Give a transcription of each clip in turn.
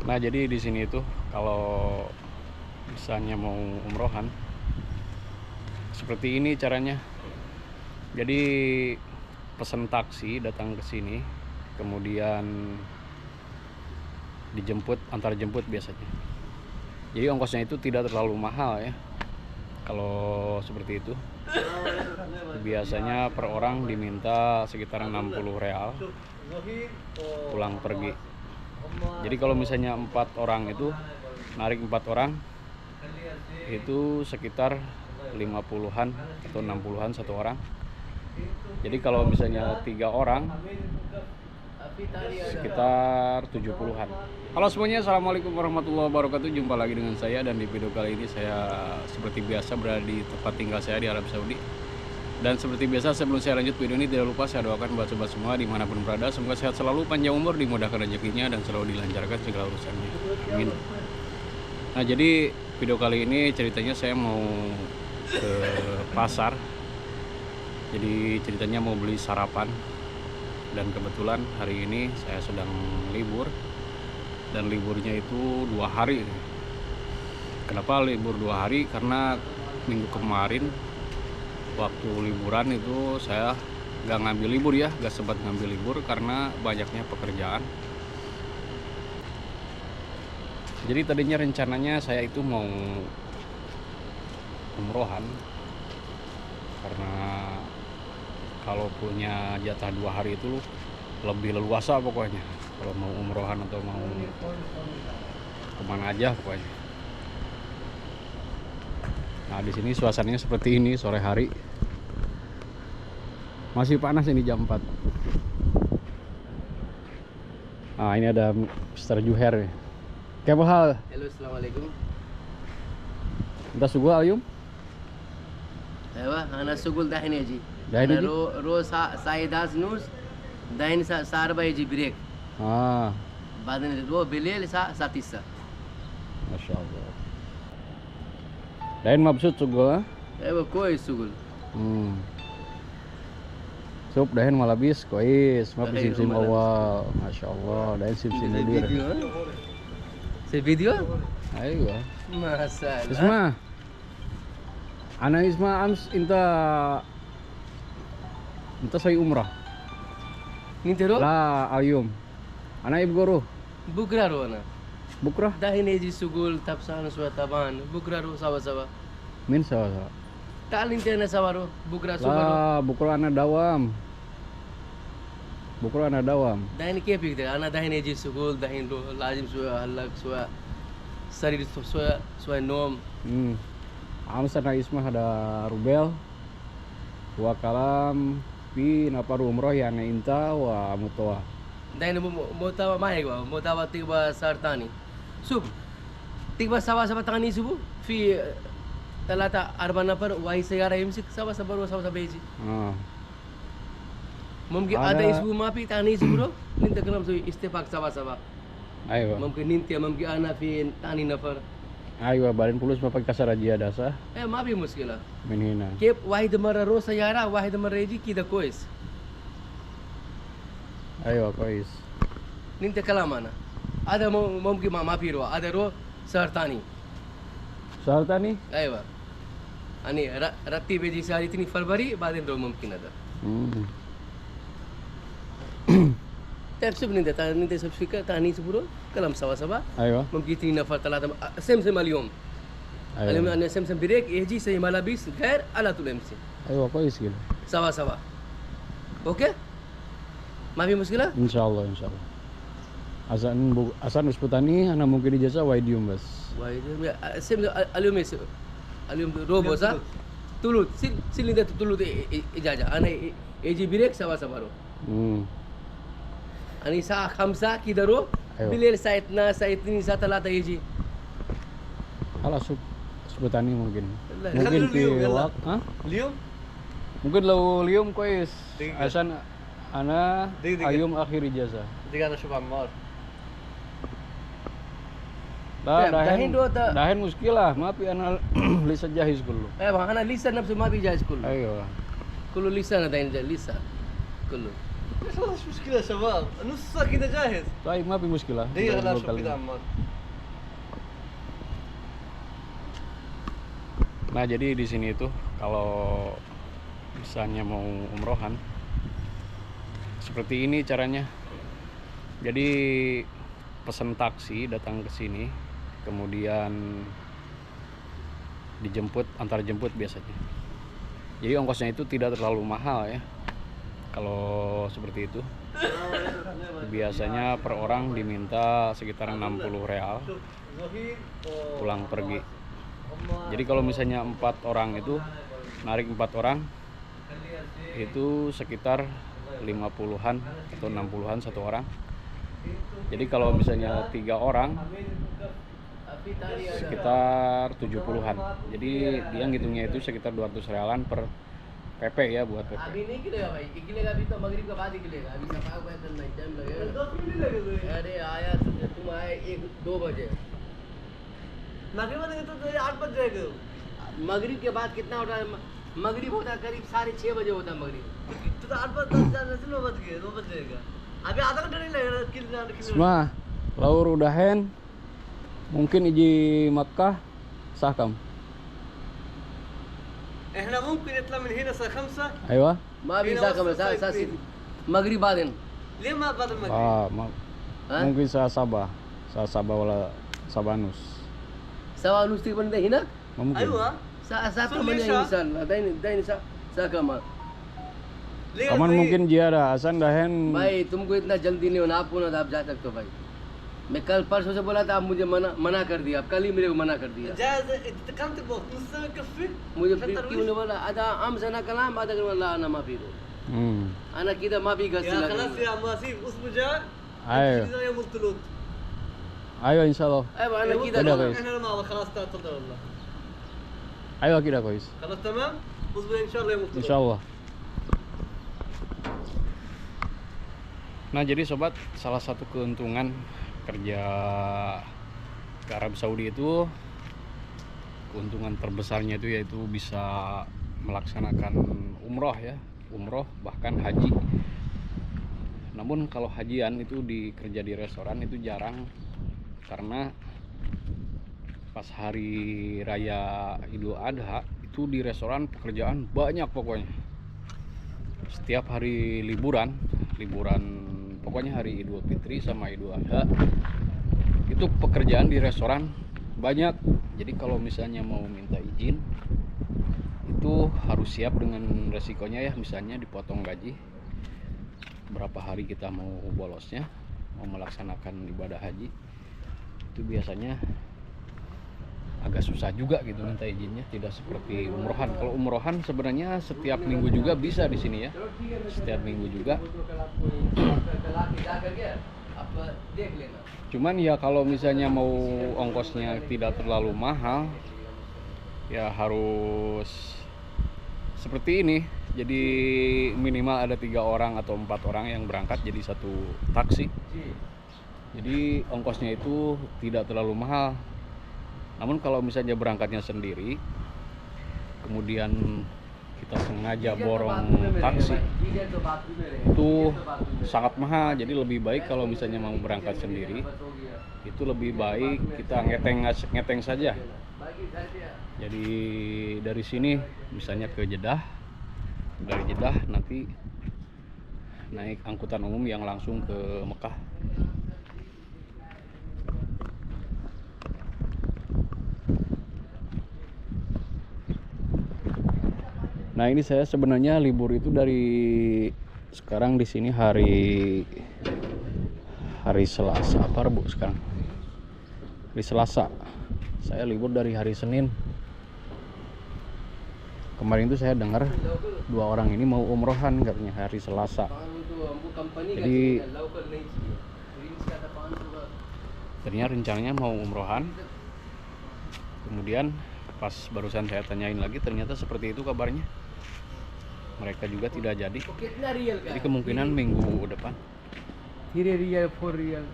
Nah, jadi di sini tuh kalau misalnya mau umrohan seperti ini caranya. Jadi pesan taksi datang ke sini, kemudian dijemput, antar jemput biasanya. Jadi ongkosnya itu tidak terlalu mahal ya. Kalau seperti itu biasanya per orang diminta sekitar 60 real pulang pergi. Jadi kalau misalnya 4 orang itu narik 4 orang itu sekitar 50-an atau 60-an satu orang. Jadi kalau misalnya 3 orang sekitar 70-an. Halo semuanya, assalamualaikum warahmatullahi wabarakatuh. Jumpa lagi dengan saya, dan di video kali ini saya seperti biasa berada di tempat tinggal saya di Arab Saudi. Dan seperti biasa sebelum saya lanjut video ini, tidak lupa saya doakan buat sobat semua dimanapun berada, semoga sehat selalu, panjang umur, dimudahkan rezekinya, dan selalu dilancarkan segala urusannya. Amin. Nah, jadi video kali ini ceritanya saya mau ke pasar. Jadi ceritanya mau beli sarapan, dan kebetulan hari ini saya sedang libur, dan liburnya itu 2 hari. Kenapa libur 2 hari? Karena minggu kemarin waktu liburan itu saya gak ngambil libur ya, gak sempat ngambil libur karena banyaknya pekerjaan. Jadi tadinya rencananya saya itu mau umrohan, karena kalau punya jatah 2 hari itu lebih leluasa pokoknya kalau mau umrohan atau mau kemana aja pokoknya. Nah, di sini suasananya seperti ini sore hari. Masih panas ini jam 4. Nah, ini ada Mr. Juher. Kayak hal? Hello, assalamualaikum. Entah sugu alyum? ايوه انا السجول دحين يجي. دحين انا يجي؟ رو ساعة 11 نص دحين الساعة 4 يجي بريك. بعدين رو بالليل الساعة 9. Masya Allah. Dain mabsut sugu ha? ايوه كويس سجول. Sup dahin malabis kois, map Dahin sim malabis. awal. Masya Allah, dahin sim mudir. فيديو سي فيديو Ayo. ما سهل. Isma. Ana Isma ams inta saya umrah. انت رو La ayum. Ana ibgoro. بكره رو انا Bukrah دحين يجي سجول تبسان شوية طبعا بكره رو سوا min sawa. تعال انت انا سوا رو بكره سوا رو La bukra ana dawam. Bukra ana dawam. دحين كيف يقدر انا دحين يجي سجول دحين رو لازم شوية هلك شوية سرير شوية نوم. Ams ana Isma ada rubel. Wa kalam pi naparu umroh ya ana inta wa mutawa. دحين موتاوا ما يقوى موتاوا تقوى صار تاني شوف تقوى سوا تاني شوفوا في 3-4 نفر وهي سيارة يمسك سوا وسوا بيجي Ah. ممكن Ada- هذا يسوي ما في تاني يسوي انت كلام سوي اتفاق سوا Ayo. ممكن انت ممكن انا في تاني نفر Ayo balin pulus mapak kasar aja dasa ما في مشكلة min hina. كيف واحد مرة رو سيارة واحد مرة يجي كده كويس Ayo kois. انت كلام انا هذا ممكن ما في رو هذا رو صار تاني Soal tani? ايوه يعني رتب يجي ساري تاني فبراير بعدين رو ممكن هذا طيب شوف انت شوف فكره تاني سبرو كلام سوا Ayo. ممكن 2 نفر 3 سم اليوم اليوم Ayo. انا سم بريك يجي زي ملابس غير على طول امسي Ayo kois gitu. سوا اوكي ما في مشكله Insyaallah insyaallah. Asan usputani ana mungkin ijazah waidium bas. وايد سم اليوم روبو صح تلوت سيل انت تلوت اجازه انا يجي بريك سوا رو انا الساعه 5 كده رو أيوة. بالليل الساعه 12 الساعه 2 الساعه 3 يجي Alas usputani mungkin. لا، Mungkin خلوا اليوم، fi يلا. wak, ha? اليوم Mungkin lau lium kois. دقيقة. Asan ana دقيقة. ayum akhir ijazah. دقيقة أنا أشوف عمار. Dah Dahin dahin dua tak- dahin muskilah, maaf ya ana lisa jahiz kullu. ايوه انا لسه نفسه ما بيجهز كله Ayo. كله لسه انا داين لسه كله خلاص مش مشكلة يا شباب، نص ساعة كده جاهز. طيب ما في مشكلة. دقيقة Udah لا 10 شوف kali. كده عمار. Nah, jadi di sini itu kalau misalnya mau umrohan seperti ini caranya. Jadi pesan taksi datang ke sini, kemudian dijemput, antar jemput biasanya. Jadi ongkosnya itu tidak terlalu mahal ya. Kalau seperti itu biasanya per orang diminta sekitar 60 real pulang pergi. Jadi kalau misalnya 4 orang itu narik 4 orang itu sekitar 50-an atau 60-an satu orang. Jadi kalau misalnya 3 orang sekitar 70-an. Jadi dia ngitungnya itu sekitar 200 realan per PP ya, buat PP. अभी नहीं गिरेगा भाई, गिरेगा अभी तो मगरिब के बाद ही गिरेगा, अभी सफाई वफाई करना है, टाइम लगेगा। अरे आया तुम आए 1-2 बजे, मगरिब नहीं तो 8 बज जाएगा। मगरिब के बाद कितना होता है? मगरिब होता है करीब 6:30 बजे होता है मगरिब, तो 8 बज 9 बज गए, 2 बज जाएगा, अभी आधा घंटा नहीं लगेगा kilo. Semua laur udahen mungkin iji Makkah sahkam. احنا ممكن نطلع من هنا الساعة 5. Ayo. ما في ساعة 5 مغرب بعدين. ليه ما بعد المغرب؟ Mungkin saya Sabah wala Sabanus. ساعة ونص تقريبا هناك؟ Mungkin. ايوه ساعة 8 ان شاء الله. داين ساعة كمان. Kaman mungkin dia ada asan dahen. भाई तुमको इतना जल्दी नहीं होना, आपको ना आप जा सकते हो भाई। मैं कल परसों से बोला था, आप मुझे मना कर दिया, आप कल ही मेरे को मना कर दिया। मुझे फिर क्यों नहीं बोला? आधा आम सना कलाम आधा कर वाला आना माफी दो। अना किधर माफी का يا خلاص يا ماسيف اصبر جاء Ayo. يوم الثلاث Ayo insyaallah. ايوه انا كذا Udah, guys. احنا ما خلاص تفضل والله Ayo kira guys. خلاص تمام اصبر ان شاء الله يوم الثلاث Insyaallah. Nah, jadi sobat, salah satu keuntungan kerja ke Arab Saudi itu, keuntungan terbesarnya itu yaitu bisa melaksanakan umroh ya, umroh bahkan haji. Namun kalau hajian itu kerja di restoran itu jarang, karena pas hari raya Idul Adha itu di restoran pekerjaan banyak pokoknya. Setiap hari liburan pokoknya hari Idul Fitri sama Idul Adha itu pekerjaan di restoran banyak. Jadi kalau misalnya mau minta izin itu harus siap dengan resikonya ya, misalnya dipotong gaji, berapa hari kita mau bolosnya, mau melaksanakan ibadah haji, itu biasanya agak susah juga gitu minta izinnya, tidak seperti umrohan. Kalau umrohan sebenarnya setiap minggu juga bisa di sini ya, setiap minggu juga. Cuman ya kalau misalnya mau ongkosnya tidak terlalu mahal, ya harus seperti ini. Jadi minimal ada 3 orang atau 4 orang yang berangkat jadi satu taksi. Jadi ongkosnya itu tidak terlalu mahal. Namun kalau misalnya berangkatnya sendiri, kemudian kita sengaja borong taksi, itu sangat mahal. Jadi lebih baik kalau misalnya mau berangkat sendiri, itu lebih baik kita ngeteng saja. Jadi dari sini misalnya ke Jeddah, dari Jeddah nanti naik angkutan umum yang langsung ke Mekah. Nah, ini saya sebenarnya libur itu dari sekarang di sini hari Selasa apa Rabu sekarang? Hari Selasa. Saya libur dari hari Senin. Kemarin itu saya dengar 2 orang ini mau umrohan katanya hari Selasa. Jadi ternyata rencananya mau umrohan. Kemudian pas barusan saya tanyain lagi, ternyata seperti itu kabarnya. Mereka juga tidak jadi. Jadi kemungkinan minggu depan. 3 रियल 4 real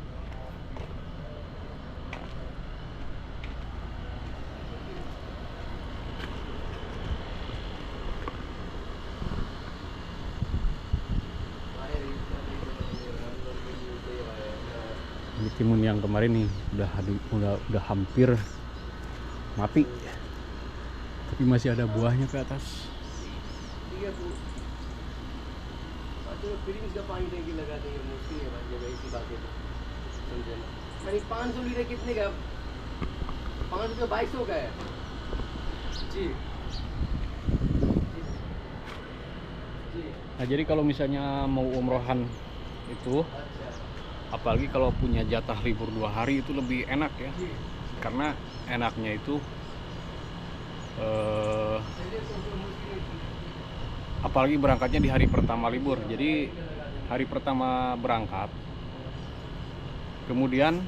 Ini timun yang kemarin nih udah hampir mati, tapi masih ada buahnya ke atas. ठीक है तो फ्रिज का पानी टंकी लगा देंगे मुश्किल है भाई जब ऐसी बातें तो समझे ना। यानी 500 लीटर कितने का 5 रुपये 2200 का है जी जी Nah, jadi kalau misalnya mau umrohan itu, apalagi kalau punya jatah libur 2 hari itu lebih enak ya. Karena enaknya itu apalagi berangkatnya di hari pertama libur. Jadi hari pertama berangkat, kemudian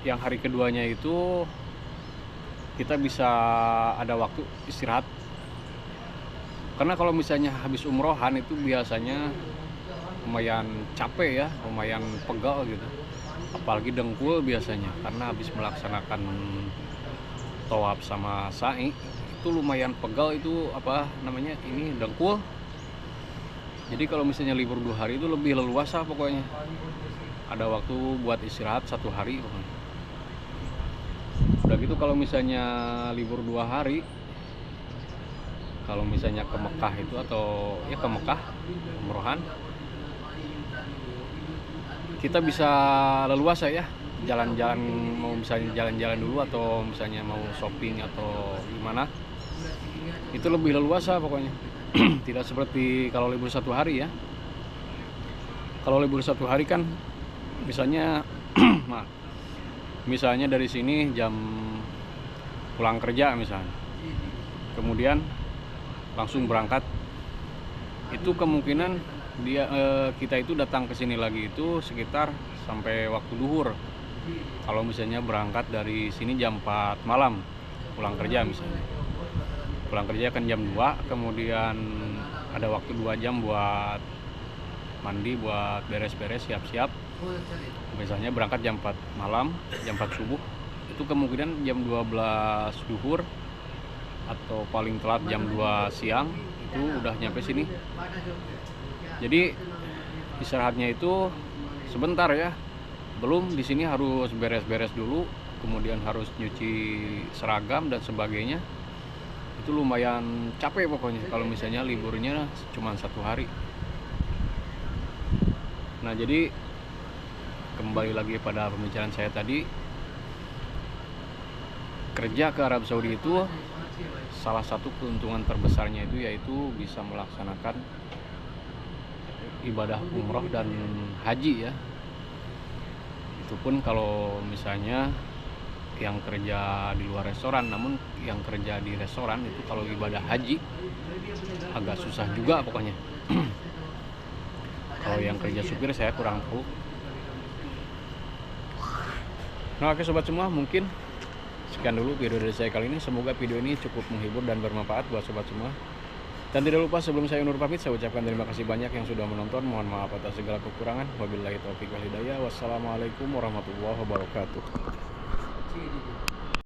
yang hari keduanya itu kita bisa ada waktu istirahat. Karena kalau misalnya habis umrohan itu biasanya lumayan capek ya, lumayan pegal gitu. Apalagi dengkul biasanya, karena habis melaksanakan tawaf sama sa'i itu lumayan pegal itu ini dengkul. Jadi kalau misalnya libur 2 hari itu lebih leluasa pokoknya. Ada waktu buat istirahat 1 hari pokoknya. Udah gitu kalau misalnya libur 2 hari, kalau misalnya ke Mekah itu atau ya ke Mekah umrohan, kita bisa leluasa ya jalan-jalan, mau misalnya jalan-jalan dulu atau misalnya mau shopping atau gimana, itu lebih leluasa pokoknya. Tidak seperti kalau libur 1 hari ya. Kalau libur 1 hari kan misalnya misalnya dari sini jam pulang kerja misalnya, kemudian langsung berangkat, itu kemungkinan kita itu datang ke sini lagi itu sekitar sampai waktu duhur. Kalau misalnya berangkat dari sini jam 4 malam, pulang kerja misalnya, pulang kerja kan jam 2, kemudian ada waktu 2 jam buat mandi, buat beres-beres, siap-siap. Misalnya berangkat jam 4 malam, jam 4 subuh, itu kemungkinan jam 12 duhur atau paling telat jam 2 siang itu udah nyampe sini. Jadi istirahatnya itu sebentar ya. Belum di sini harus beres-beres dulu, kemudian harus nyuci seragam dan sebagainya. Itu lumayan capek pokoknya kalau misalnya liburnya cuma 1 hari. Nah, jadi kembali lagi pada pembicaraan saya tadi, kerja ke Arab Saudi itu salah satu keuntungan terbesarnya itu yaitu bisa melaksanakan ibadah umroh dan haji ya. Itu pun kalau misalnya yang kerja di luar restoran, namun yang kerja di restoran itu kalau ibadah haji agak susah juga pokoknya. Kalau yang kerja supir saya kurang tahu. Nah, oke sobat semua, mungkin sekian dulu video dari saya kali ini. Semoga video ini cukup menghibur dan bermanfaat buat sobat semua. Dan tidak lupa sebelum saya undur pamit, saya ucapkan terima kasih banyak yang sudah menonton. Mohon maaf atas segala kekurangan. Wabillahi taufiq wal hidayah. Wassalamualaikum warahmatullahi wabarakatuh.